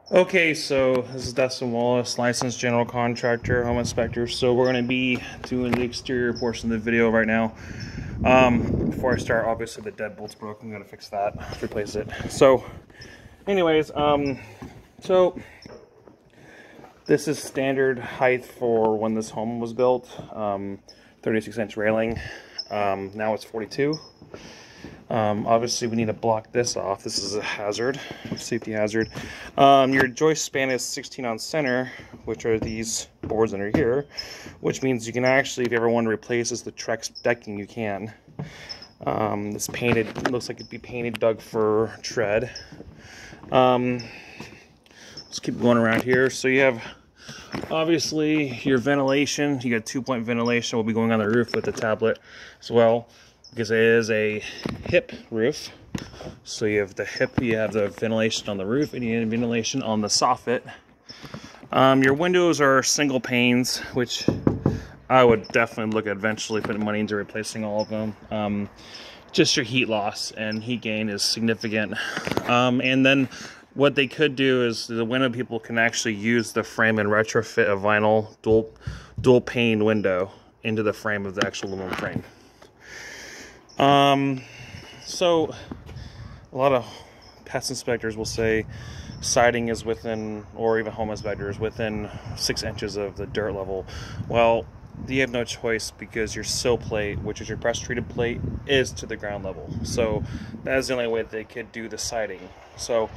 Okay, so this is Dustin Wallace, licensed general contractor, home inspector. So we're going to be doing the exterior portion of the video right now. Before I start, obviously the deadbolt's broken. I'm going to fix that, replace it. So, anyways, so this is standard height for when this home was built. 36-inch railing. Now it's 42. Obviously we need to block this off. This is a hazard, safety hazard. Your joist span is 16 on center, which are these boards under here, which means you can actually, if you ever want to replace this, the Trex decking, you can. It's painted, it looks like it'd be painted Doug fir tread. Let's keep going around here. So you have obviously your ventilation. You got 2-point ventilation will be going on the roof with the tablet as well, because it is a hip roof. So you have the hip, you have the ventilation on the roof, and you have ventilation on the soffit. Your windows are single panes, which I would definitely look at eventually putting money into replacing all of them. Just your heat loss and heat gain is significant. And then what they could do is the window people can actually use the frame and retrofit a vinyl dual pane window into the frame of the actual aluminum frame. So a lot of pest inspectors will say siding is within, or even home inspectors, within 6 inches of the dirt level. Well, you have no choice, because your sill plate, which is your pressure treated plate, is to the ground level. So that is the only way they could do the siding. So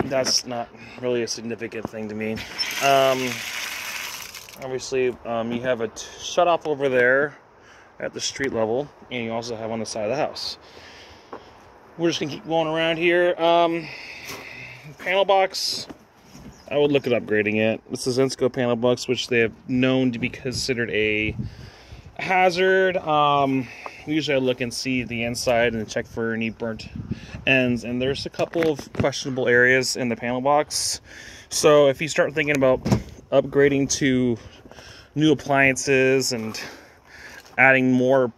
that's not really a significant thing to me. Obviously, you have a shut off over there at the street level, and you also have on the side of the house. We're just gonna keep going around here. Panel box, I would look at upgrading it. This is Zinsco panel box, which they have known to be considered a hazard. Usually I look and see the inside and check for any burnt ends, and there's a couple of questionable areas in the panel box. So if you start thinking about upgrading to new appliances and adding more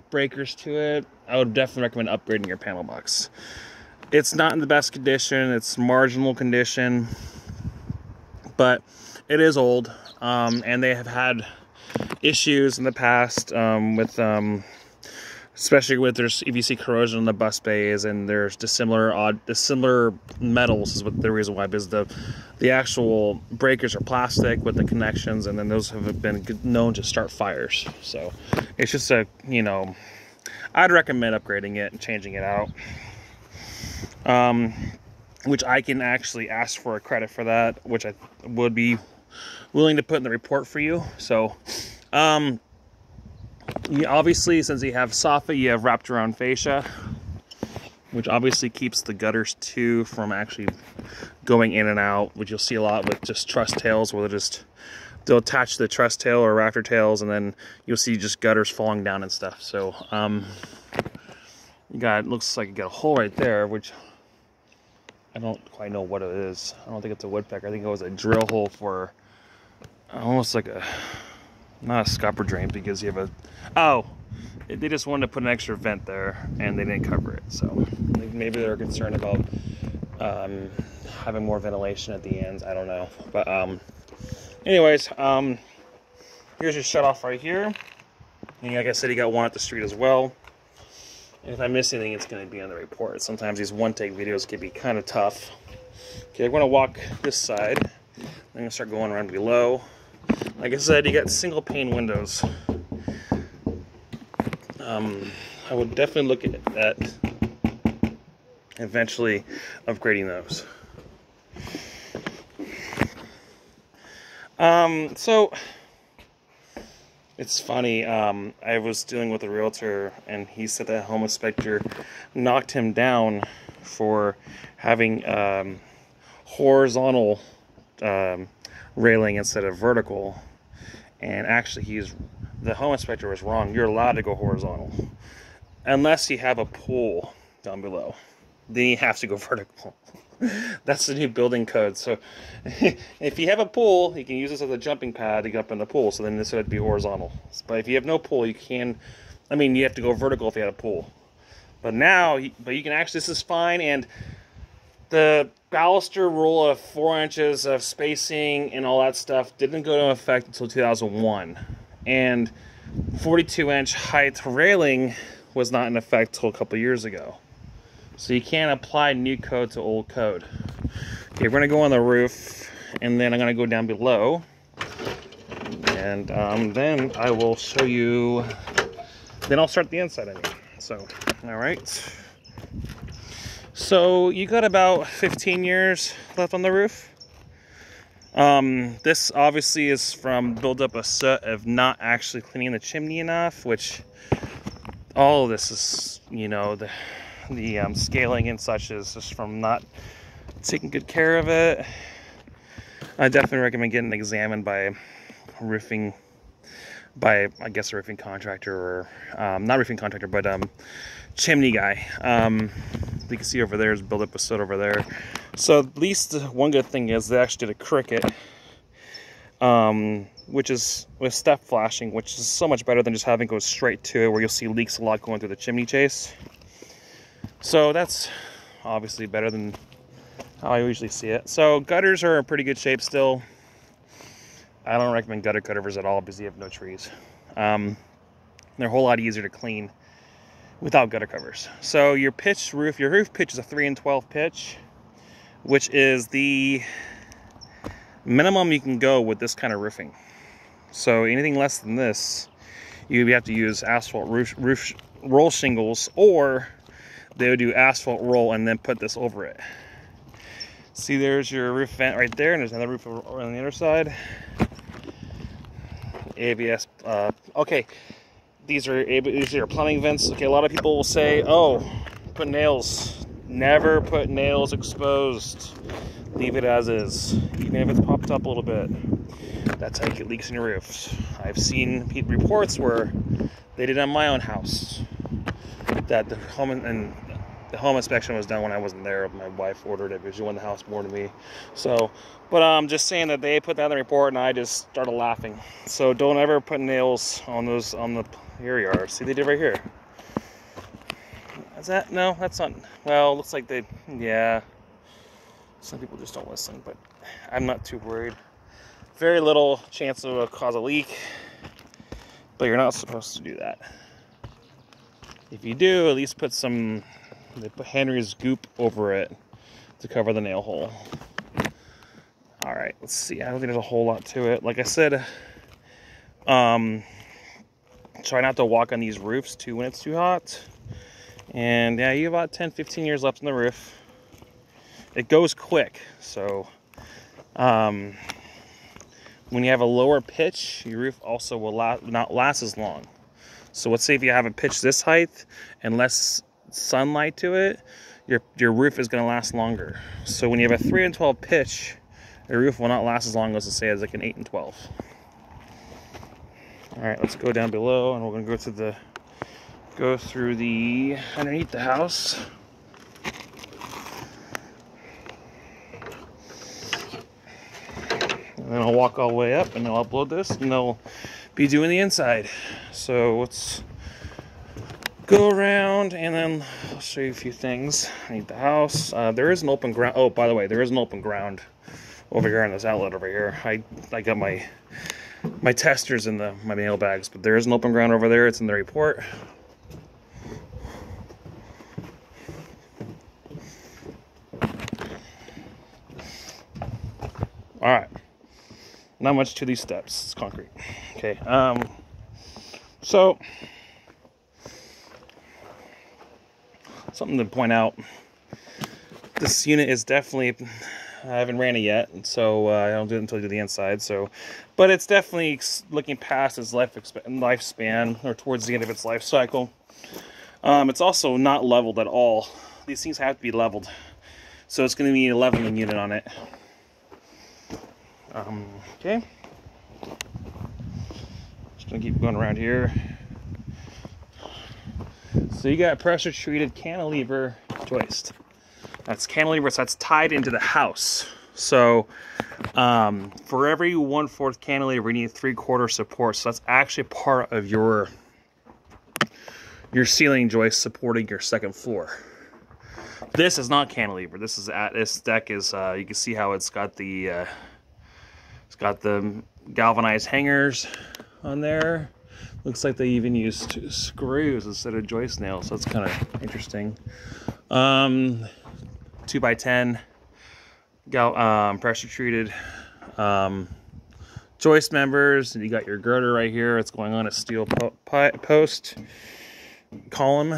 breakers to it, I would definitely recommend upgrading your panel box. It's not in the best condition, it's marginal condition, but it is old, and they have had issues in the past with especially with there's EVC corrosion in the bus bays, and there's dissimilar metals is what the reason why, because the actual breakers are plastic with the connections, and then those have been known to start fires. So it's just a, I'd recommend upgrading it and changing it out. Which I can actually ask for a credit for that, which I would be willing to put in the report for you. So obviously, since you have soffit, you have wrapped around fascia, which obviously keeps the gutters too from actually going in and out, which you'll see a lot with just truss tails, where they'll attach the truss tail or rafter tails, and then you'll see just gutters falling down and stuff. So it looks like you got a hole right there, which I don't quite know what it is. I don't think it's a woodpecker. I think it was a drill hole for almost like not a scupper drain, because you have they just wanted to put an extra vent there and they didn't cover it. So maybe they're concerned about having more ventilation at the ends. I don't know. But anyways, here's your shut off right here. And like I said, you got one at the street as well. And if I miss anything, it's going to be on the report. Sometimes these one-take videos can be kind of tough. Okay, we're going to walk this side. I'm going to start going around below. Like I said, you got single pane windows. I would definitely look at eventually upgrading those. So it's funny, I was dealing with a realtor, and he said that home inspector knocked him down for having horizontal railing instead of vertical. And actually the home inspector was wrong. You're allowed to go horizontal unless you have a pool down below. Then you have to go vertical. That's the new building code. So if you have a pool, you can use this as a jumping pad to get up in the pool. So then this would be horizontal. But if you have no pool, you have to go vertical if you had a pool. But now, you can actually, this is fine. And The baluster rule of 4 inches of spacing and all that stuff didn't go into effect until 2001. And 42-inch height railing was not in effect until a couple years ago. So you can't apply new code to old code. Okay, we're going to go on the roof, and then I'm going to go down below. And then I will show you, then I'll start the inside, I mean. So, all right. So you got about 15 years left on the roof. This obviously is from buildup of soot of not actually cleaning the chimney enough, which all of this is, you know, the scaling and such is just from not taking good care of it. I definitely recommend getting examined by roofing, by I guess a roofing contractor, or not roofing contractor, but chimney guy. You can see over there is buildup of soot over there. So at least one good thing is they actually did a cricket, which is with step flashing, which is so much better than just having it go straight to it, where you'll see leaks a lot going through the chimney chase. So that's obviously better than how I usually see it. So gutters are in pretty good shape still. I don't recommend gutter covers at all because you have no trees. They're a whole lot easier to clean without gutter covers. So your pitch roof, your roof pitch is a 3 and 12 pitch, which is the minimum you can go with this kind of roofing. So anything less than this, you have to use asphalt roof roll shingles, or they would do asphalt roll and then put this over it. See, there's your roof vent right there, and there's another roof on the other side. ABS. Okay, these are plumbing vents. Okay, a lot of people will say, "Oh, put nails." Never put nails exposed. Leave it as is, even if it's popped up a little bit. That's how you get leaks in your roofs. I've seen reports where they did on my own house that the home inspection was done when I wasn't there. My wife ordered it because she wanted the house more than me. So, but I'm just saying that they put that in the report, and I just started laughing. So don't ever put nails on those, on the, here you are. See, they did right here. Is that, no, that's not, well, it looks like they, yeah. Some people just don't listen, but I'm not too worried. Very little chance of cause a leak, but you're not supposed to do that. If you do, at least put some, they put Henry's goop over it to cover the nail hole. All right, let's see. I don't think there's a whole lot to it. Like I said, try not to walk on these roofs too when it's too hot. And yeah, you have about 10-15 years left on the roof. It goes quick, so when you have a lower pitch, your roof also will not last as long. So let's say if you have a pitch this height and less sunlight to it, your roof is going to last longer. So when you have a 3 and 12 pitch, your roof will not last as long as, let's say, as like an 8 and 12. All right, let's go down below, and we're going to go through the underneath the house. And then I'll walk all the way up, and I'll upload this, and they'll be doing the inside. So let's go around, and then I'll show you a few things underneath the house. There is an open ground. Oh, by the way, there is an open ground over here on this outlet over here. I got my testers in my mail bags, but there is an open ground over there. It's in the report. All right. Not much to these steps. It's concrete. Okay. So something to point out. This unit is definitely, I haven't ran it yet, so I don't do it until I do the inside. So, but it's definitely looking past its lifespan, or towards the end of its life cycle. It's also not leveled at all. These things have to be leveled, so it's going to need a leveling unit on it. Okay. Just gonna keep going around here. So you got pressure treated cantilever joist. That's cantilever, so that's tied into the house. So for every 1/4 cantilever, you need 3/4 support. So that's actually part of your ceiling joist supporting your second floor. This is not cantilever. This deck is you can see how it's got the galvanized hangers on there. Looks like they even used screws instead of joist nails, so that's kind of interesting. 2x10 pressure treated joist members, and you got your girder right here. It's going on a steel post column.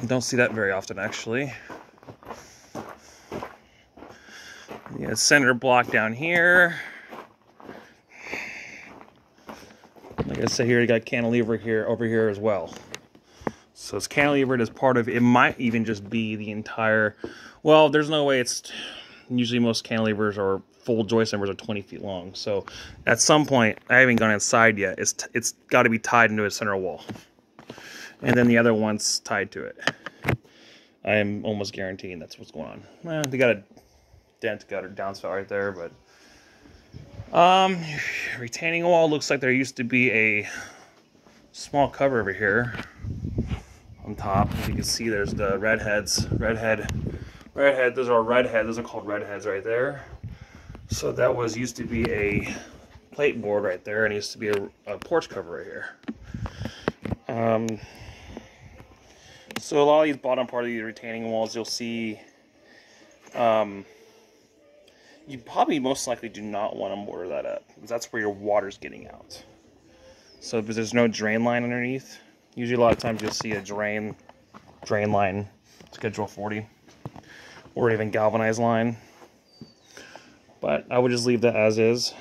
You don't see that very often, actually. You got center block down here. Like I said, here you got cantilever here over here as well. So it's cantilevered as part of, it might even just be the entire, well, there's no way it's, usually most cantilevers or full joist members are 20 feet long. So at some point, I haven't gone inside yet, it's got to be tied into a center wall. And then the other one's tied to it. I am almost guaranteeing that's what's going on. Well, they got a dent, got a downspout right there, but retaining wall looks like there used to be a small cover over here on top. As you can see, there's the redheads. Redhead. Those are redhead. Those are called redheads right there. So that used to be a plate board right there, and it used to be a porch cover right here. So a lot of these bottom part of these retaining walls, you'll see. You probably most likely do not want to mortar that up, because that's where your water's getting out. So if there's no drain line underneath, usually a lot of times you'll see a drain line, schedule 40, or even galvanized line. But I would just leave that as is.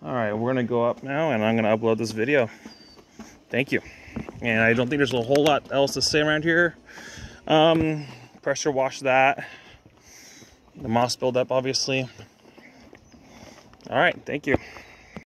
Alright, we're going to go up now, and I'm going to upload this video. Thank you. And I don't think there's a whole lot else to say around here. Pressure wash that. The moss buildup, obviously. Alright, thank you.